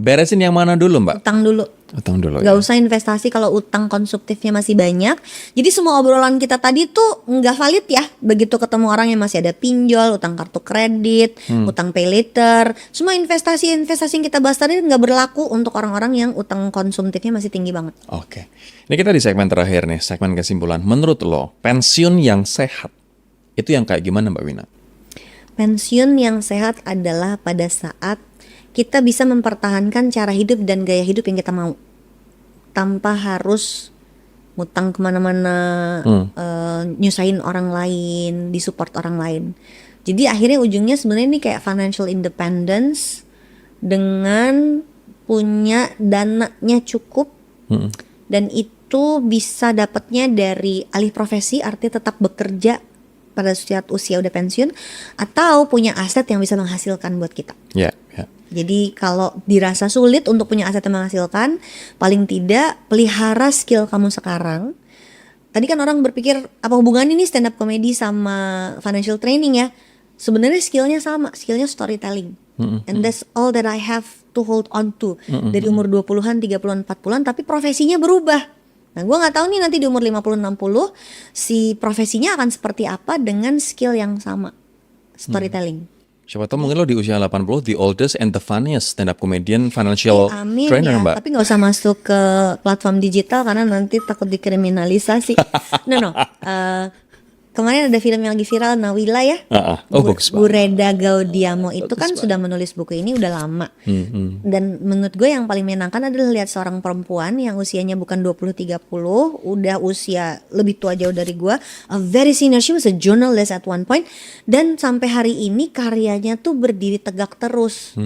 Beresin yang mana dulu, Mbak? Utang dulu. Utang dulu. Gak usah investasi kalau utang konsumtifnya masih banyak. Jadi semua obrolan kita tadi tuh nggak valid ya. Begitu ketemu orang yang masih ada pinjol, utang kartu kredit, utang pay later. Semua investasi yang kita bahas tadi nggak berlaku untuk orang-orang yang utang konsumtifnya masih tinggi banget. Oke. Ini kita di segmen terakhir nih, segmen kesimpulan. Menurut lo, pensiun yang sehat itu yang kayak gimana, Mbak Wina? Pensiun yang sehat adalah pada saat kita bisa mempertahankan cara hidup dan gaya hidup yang kita mau tanpa harus ngutang kemana-mana, nyusahin orang lain, disupport orang lain. Jadi akhirnya ujungnya sebenarnya ini kayak financial independence dengan punya dananya cukup, dan itu bisa dapatnya dari alih profesi, artinya tetap bekerja pada usia udah pensiun, atau punya aset yang bisa menghasilkan buat kita. Ya, ya. Jadi kalau dirasa sulit untuk punya aset yang menghasilkan, paling tidak pelihara skill kamu sekarang. Tadi kan orang berpikir apa hubungannya nih stand up comedy sama financial training ya? Sebenarnya skillnya sama, skillnya storytelling. And that's all that I have to hold on to. Dari umur 20-an, 30-an, 40-an, tapi profesinya berubah. Nah gue gak tahu nih nanti di umur 50-60 si profesinya akan seperti apa dengan skill yang sama, storytelling. Siapa tahu mungkin lo di usia 80, the oldest and the funniest stand up comedian financial Amin trainer, ya, Mbak. tapi gak usah masuk ke platform digital karena nanti takut dikriminalisasi. No. Kemarin ada film yang lagi viral, Nawila ya. Oh, bagus Bu banget. Reda Gaudiamo itu Bagus kan banget. sudah menulis buku ini udah lama. Dan menurut gue yang paling menyenangkan adalah lihat seorang perempuan yang usianya bukan 20-30, udah usia lebih tua jauh dari gue, a very senior, she was a journalist at one point, dan sampai hari ini karyanya tuh berdiri tegak terus.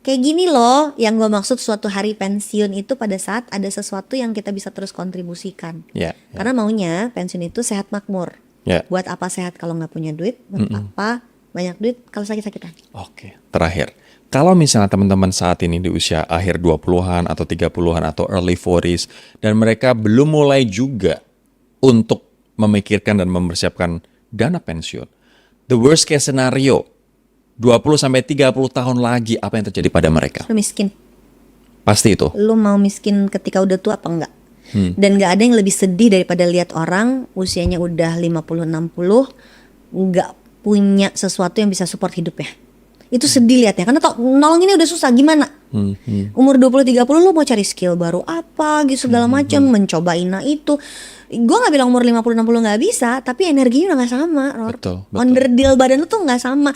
Kayak gini loh yang gue maksud, suatu hari pensiun itu pada saat ada sesuatu yang kita bisa terus kontribusikan. Ya, Karena maunya pensiun itu sehat makmur. ya. Buat apa sehat kalau nggak punya duit? Buat apa banyak duit kalau sakit-sakitan? Oke, terakhir. Kalau misalnya teman-teman saat ini di usia akhir 20-an atau 30-an atau early 40s dan mereka belum mulai juga untuk memikirkan dan mempersiapkan dana pensiun, the worst case scenario 20-30 tahun lagi apa yang terjadi pada mereka? Lu miskin. Pasti itu. Lu mau miskin ketika udah tua apa enggak? Dan gak ada yang lebih sedih daripada lihat orang usianya udah 50-60 nggak punya sesuatu yang bisa support hidupnya. Itu sedih liatnya, karena nolonginnya udah susah, gimana? Umur 20-30 lu mau cari skill baru apa gitu segala macam, mencobain itu. Gue gak bilang umur 50-60 gak bisa, tapi energinya udah gak sama, Ror. Betul. Onderdil badan lu tuh gak sama.